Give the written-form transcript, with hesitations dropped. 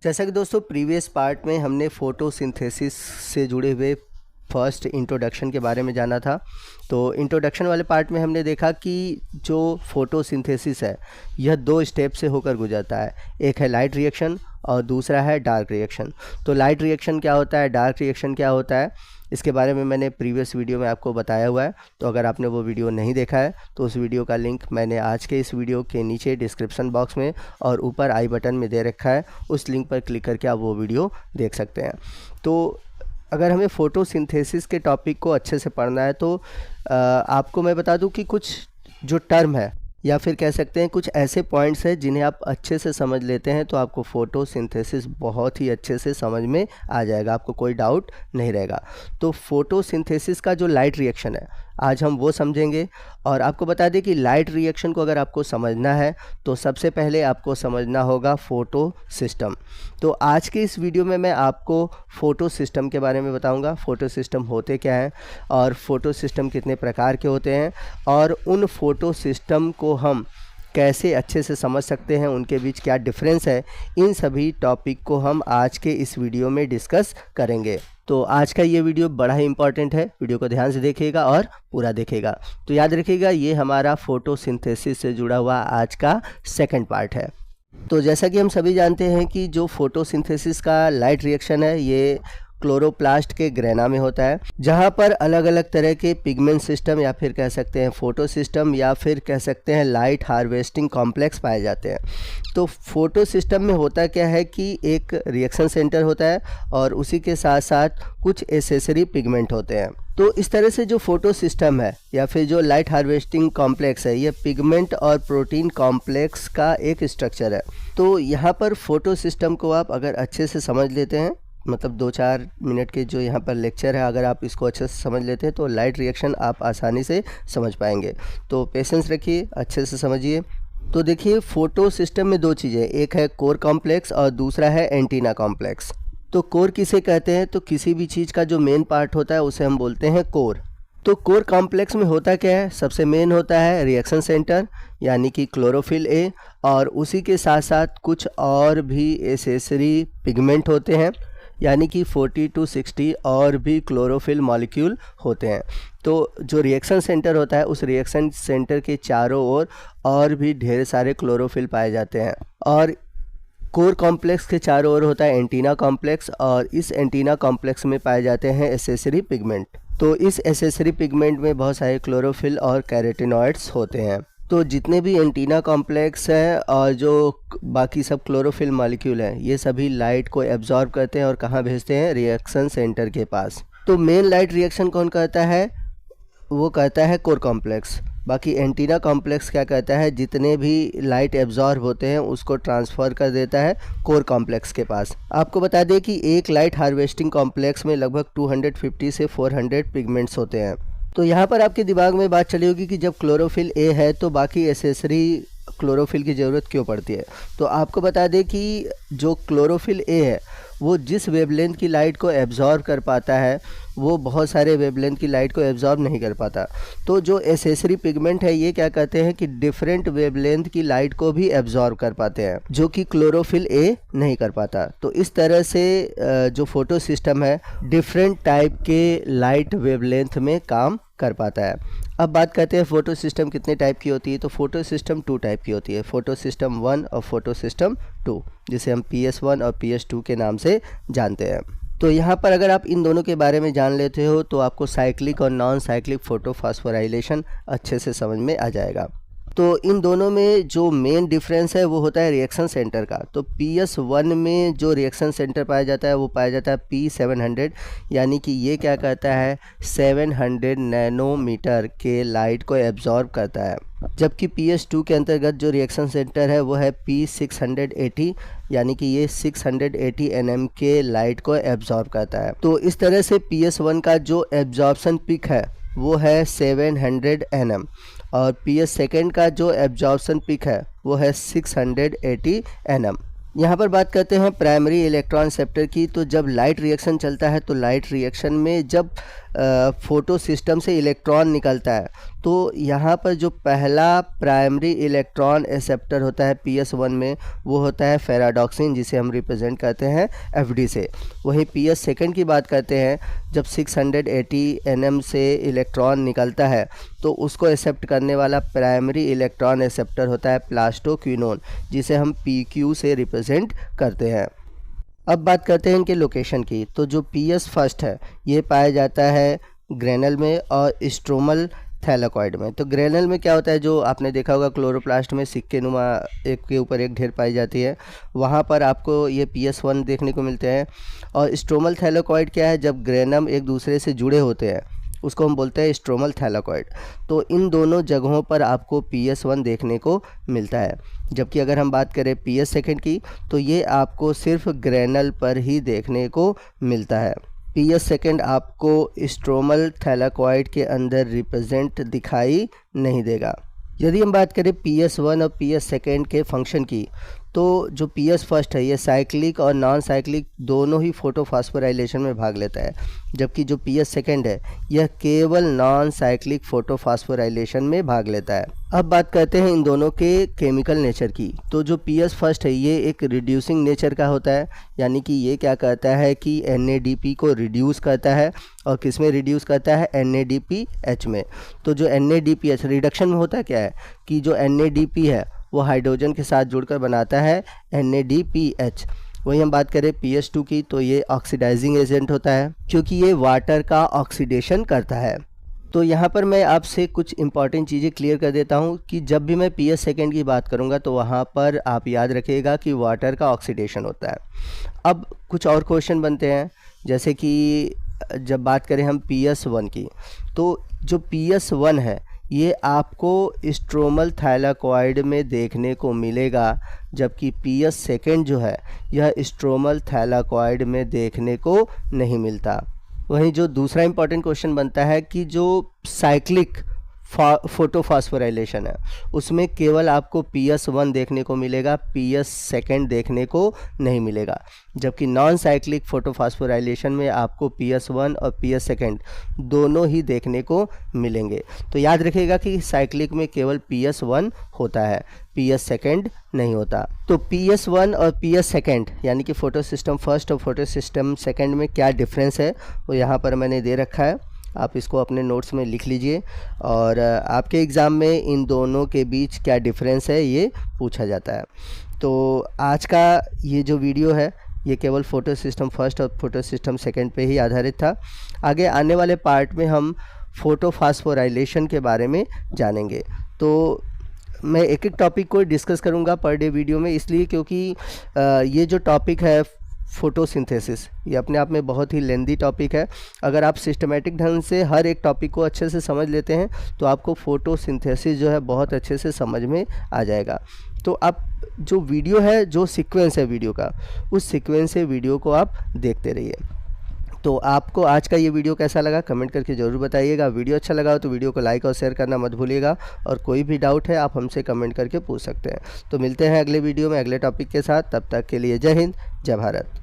जैसा कि दोस्तों प्रीवियस पार्ट में हमने फोटोसिंथेसिस से जुड़े हुए फर्स्ट इंट्रोडक्शन के बारे में जाना था। तो इंट्रोडक्शन वाले पार्ट में हमने देखा कि जो फोटोसिंथेसिस है यह दो स्टेप से होकर गुजरता है। एक है लाइट रिएक्शन और दूसरा है डार्क रिएक्शन। तो लाइट रिएक्शन क्या होता है, डार्क रिएक्शन क्या होता है, इसके बारे में मैंने प्रीवियस वीडियो में आपको बताया हुआ है। तो अगर आपने वो वीडियो नहीं देखा है तो उस वीडियो का लिंक मैंने आज के इस वीडियो के नीचे डिस्क्रिप्शन बॉक्स में और ऊपर आई बटन में दे रखा है। उस लिंक पर क्लिक करके आप वो वीडियो देख सकते हैं। तो अगर हमें फ़ोटोसिंथेसिस के टॉपिक को अच्छे से पढ़ना है तो आपको मैं बता दूं कि कुछ जो टर्म है या फिर कह सकते हैं कुछ ऐसे पॉइंट्स हैं जिन्हें आप अच्छे से समझ लेते हैं तो आपको फ़ोटोसिंथेसिस बहुत ही अच्छे से समझ में आ जाएगा, आपको कोई डाउट नहीं रहेगा। तो फ़ोटोसिंथेसिस का जो लाइट रिएक्शन है आज हम वो समझेंगे। और आपको बता दें कि लाइट रिएक्शन को अगर आपको समझना है तो सबसे पहले आपको समझना होगा फ़ोटो सिस्टम। तो आज के इस वीडियो में मैं आपको फ़ोटो सिस्टम के बारे में बताऊंगा। फ़ोटो सिस्टम होते क्या हैं और फ़ोटो सिस्टम कितने प्रकार के होते हैं और उन फ़ोटो सिस्टम को हम कैसे अच्छे से समझ सकते हैं, उनके बीच क्या डिफरेंस है, इन सभी टॉपिक को हम आज के इस वीडियो में डिस्कस करेंगे। तो आज का ये वीडियो बड़ा ही इंपॉर्टेंट है, वीडियो को ध्यान से देखिएगा और पूरा देखिएगा। तो याद रखिएगा ये हमारा फोटोसिंथेसिस से जुड़ा हुआ आज का सेकंड पार्ट है। तो जैसा कि हम सभी जानते हैं कि जो फोटोसिंथेसिस का लाइट रिएक्शन है ये क्लोरोप्लास्ट के ग्रेना में होता है, जहाँ पर अलग अलग तरह के पिगमेंट सिस्टम या फिर कह सकते हैं फोटो सिस्टम या फिर कह सकते हैं लाइट हार्वेस्टिंग कॉम्प्लेक्स पाए जाते हैं। तो फोटो सिस्टम में होता क्या है कि एक रिएक्शन सेंटर होता है और उसी के साथ साथ कुछ एसेसरी पिगमेंट होते हैं। तो इस तरह से जो फोटो सिस्टम है या फिर जो लाइट हार्वेस्टिंग कॉम्प्लेक्स है ये पिगमेंट और प्रोटीन कॉम्प्लेक्स का एक स्ट्रक्चर है। तो यहाँ पर फोटो सिस्टम को आप अगर अच्छे से समझ लेते हैं, मतलब 2-4 मिनट के जो यहाँ पर लेक्चर है अगर आप इसको अच्छे से समझ लेते हैं तो लाइट रिएक्शन आप आसानी से समझ पाएंगे। तो पेशेंस रखिए, अच्छे से समझिए। तो देखिए फोटो सिस्टम में दो चीज़ें, एक है कोर कॉम्प्लेक्स और दूसरा है एंटीना कॉम्प्लेक्स। तो कोर किसे कहते हैं, तो किसी भी चीज़ का जो मेन पार्ट होता है उसे हम बोलते हैं कोर। तो कोर कॉम्प्लेक्स में होता क्या है, सबसे मेन होता है रिएक्शन सेंटर यानी कि क्लोरोफिल ए और उसी के साथ साथ कुछ और भी एसेसरी पिगमेंट होते हैं यानी कि 40 to 60 और भी क्लोरोफिल मॉलिक्यूल होते हैं। तो जो रिएक्शन सेंटर होता है उस रिएक्शन सेंटर के चारों ओर और भी ढेर सारे क्लोरोफिल पाए जाते हैं। और कोर कॉम्प्लेक्स के चारों ओर होता है एंटीना कॉम्प्लेक्स और इस एंटीना कॉम्प्लेक्स में पाए जाते हैं एसेसरी पिगमेंट। तो इस एसेसरी पिगमेंट में बहुत सारे क्लोरोफिल और कैरोटिनॉइड्स होते हैं। तो जितने भी एंटीना कॉम्प्लेक्स है और जो बाकी सब क्लोरोफिल मॉलिक्यूल हैं ये सभी लाइट को एब्जॉर्ब करते हैं और कहाँ भेजते हैं, रिएक्शन सेंटर के पास। तो मेन लाइट रिएक्शन कौन करता है, वो कहता है कोर कॉम्प्लेक्स। बाकी एंटीना कॉम्प्लेक्स क्या कहता है, जितने भी लाइट एब्जॉर्ब होते हैं उसको ट्रांसफ़र कर देता है कोर कॉम्प्लेक्स के पास। आपको बता दें कि एक लाइट हार्वेस्टिंग कॉम्प्लेक्स में लगभग 250 से 400 पिगमेंट्स होते हैं। तो यहाँ पर आपके दिमाग में बात चली होगी कि जब क्लोरोफिल ए है तो बाकी एसेसरी क्लोरोफिल की ज़रूरत क्यों पड़ती है। तो आपको बता दें कि जो क्लोरोफिल ए है वो जिस वेवलेंथ की लाइट को एब्जॉर्ब कर पाता है वो बहुत सारे वेवलेंथ की लाइट को एब्जॉर्ब नहीं कर पाता। तो जो एसेसरी पिगमेंट है ये क्या कहते हैं कि डिफरेंट वेवलेंथ की लाइट को भी एब्जॉर्ब कर पाते हैं जो कि क्लोरोफिल ए नहीं कर पाता। तो इस तरह से जो फोटो सिस्टम है डिफरेंट टाइप के लाइट वेवलेंथ में काम कर पाता है। अब बात करते हैं फोटो सिस्टम कितने टाइप की होती है। तो फोटो सिस्टम 2 टाइप की होती है, फोटो सिस्टम 1 और फोटो सिस्टम 2, जिसे हम PS1 और PS2 के नाम से जानते हैं। तो यहाँ पर अगर आप इन दोनों के बारे में जान लेते हो तो आपको साइक्लिक और नॉन साइक्लिक फोटोफॉस्फोराइलेशन अच्छे से समझ में आ जाएगा। तो इन दोनों में जो मेन डिफरेंस है वो होता है रिएक्शन सेंटर का। तो PS1 में जो रिएक्शन सेंटर पाया जाता है वो पाया जाता है P700 यानी कि ये क्या करता है 700 नैनोमीटर के लाइट को एब्जॉर्ब करता है। जबकि PS2 के अंतर्गत जो रिएक्शन सेंटर है वो है P680 यानी कि ये 680 nm के लाइट को एब्जॉर्ब करता है। तो इस तरह से PS1 का जो एब्जॉर्प्शन पिक है वो है 700 nm और PS2 का जो एब्जॉर्प्शन पिक है वो है 680 nm। यहाँ पर बात करते हैं प्राइमरी इलेक्ट्रॉन रिसेप्टर की। तो जब लाइट रिएक्शन चलता है तो लाइट रिएक्शन में जब फोटो सिस्टम से इलेक्ट्रॉन निकलता है तो यहाँ पर जो पहला प्राइमरी इलेक्ट्रॉन एक्सेप्टर होता है PS1 में वो होता है फेराडॉक्सिन, जिसे हम रिप्रेजेंट करते हैं FD से। वहीं PS सेकेंड की बात करते हैं, जब 680 nm से इलेक्ट्रॉन निकलता है तो उसको एक्सेप्ट करने वाला प्राइमरी इलेक्ट्रॉन एक्सेप्टर होता है प्लास्टोक्विनोन, जिसे हम PQ से रिप्रेजेंट करते हैं। अब बात करते हैं इनके लोकेशन की। तो जो PS फर्स्ट है ये पाया जाता है ग्रेनल में और स्ट्रोमल थैलाकॉइड में। तो ग्रेनल में क्या होता है, जो आपने देखा होगा क्लोरोप्लास्ट में सिक्के नुमा एक के ऊपर एक ढेर पाई जाती है, वहाँ पर आपको ये PS1 देखने को मिलते हैं। और स्ट्रोमल थैलाकॉइड क्या है, जब ग्रेनम एक दूसरे से जुड़े होते हैं उसको हम बोलते हैं स्ट्रोमल थैलाकॉइड। तो इन दोनों जगहों पर आपको PS1 देखने को मिलता है। जबकि अगर हम बात करें PS सेकेंड की तो ये आपको सिर्फ ग्रेनल पर ही देखने को मिलता है। PS सेकेंड आपको स्ट्रोमल थैलाकॉइड के अंदर रिप्रेजेंट दिखाई नहीं देगा। यदि हम बात करें PS1 और PS सेकेंड के फंक्शन की, तो जो PS फर्स्ट है ये साइक्लिक और नॉन साइक्लिक दोनों ही फोटोफॉस्फोराइलेशन में भाग लेता है, जबकि जो PS सेकेंड है यह केवल नॉन साइक्लिक फोटोफॉस्फोराइलेशन में भाग लेता है। अब बात करते हैं इन दोनों के केमिकल नेचर की। तो जो PS फर्स्ट है ये एक रिड्यूसिंग नेचर का होता है, यानी कि ये क्या करता है कि NADP को रिड्यूस करता है। और किस में रिड्यूस करता है, NADPH में। तो जो NADPH रिडक्शन में होता है क्या है कि जो NADP है वो हाइड्रोजन के साथ जुड़कर बनाता है NADPH। वही हम बात करें PS2 की तो ये ऑक्सीडाइजिंग एजेंट होता है, क्योंकि ये वाटर का ऑक्सीडेशन करता है। तो यहाँ पर मैं आपसे कुछ इंपॉर्टेंट चीज़ें क्लियर कर देता हूँ कि जब भी मैं PS सेकेंड की बात करूँगा तो वहाँ पर आप याद रखिएगा कि वाटर का ऑक्सीडेशन होता है। अब कुछ और क्वेश्चन बनते हैं, जैसे कि जब बात करें हम PS1 की, तो जो PS1 है ये आपको स्ट्रोमल थैलाकॉइड में देखने को मिलेगा, जबकि PS सेकेंड जो है यह स्ट्रोमल थैलाकॉइड में देखने को नहीं मिलता। वहीं जो दूसरा इंपॉर्टेंट क्वेश्चन बनता है कि जो साइक्लिक फोटोफॉस्फोराइलेशन है उसमें केवल आपको PS1 देखने को मिलेगा, PS सेकेंड देखने को नहीं मिलेगा। जबकि नॉन साइक्लिक फोटोफॉस्फोराइलेशन में आपको PS1 और PS सेकेंड दोनों ही देखने को मिलेंगे। तो याद रखिएगा कि साइक्लिक में केवल PS1 होता है, PS सेकेंड नहीं होता। तो PS1 और PS सेकेंड यानी कि फोटो सिस्टम फर्स्ट और फोटो सिस्टम सेकेंड में क्या डिफरेंस है वो यहाँ पर मैंने दे रखा है, आप इसको अपने नोट्स में लिख लीजिए। और आपके एग्ज़ाम में इन दोनों के बीच क्या डिफरेंस है ये पूछा जाता है। तो आज का ये जो वीडियो है ये केवल फ़ोटो सिस्टम फर्स्ट और फोटो सिस्टम सेकेंड पे ही आधारित था। आगे आने वाले पार्ट में हम फोटोफॉस्फोराइलेशन के बारे में जानेंगे। तो मैं एक एक टॉपिक को डिस्कस करूँगा पर डे वीडियो में, इसलिए क्योंकि ये जो टॉपिक है फोटोसिंथेसिस ये अपने आप में बहुत ही लेंदी टॉपिक है। अगर आप सिस्टमेटिक ढंग से हर एक टॉपिक को अच्छे से समझ लेते हैं तो आपको फोटोसिंथेसिस जो है बहुत अच्छे से समझ में आ जाएगा। तो आप जो वीडियो है, जो सीक्वेंस है वीडियो का, उस सीक्वेंस से वीडियो को आप देखते रहिए। तो आपको आज का ये वीडियो कैसा लगा कमेंट करके ज़रूर बताइएगा। वीडियो अच्छा लगा हो तो वीडियो को लाइक और शेयर करना मत भूलिएगा, और कोई भी डाउट है आप हमसे कमेंट करके पूछ सकते हैं। तो मिलते हैं अगले वीडियो में अगले टॉपिक के साथ, तब तक के लिए जय हिंद, जय भारत।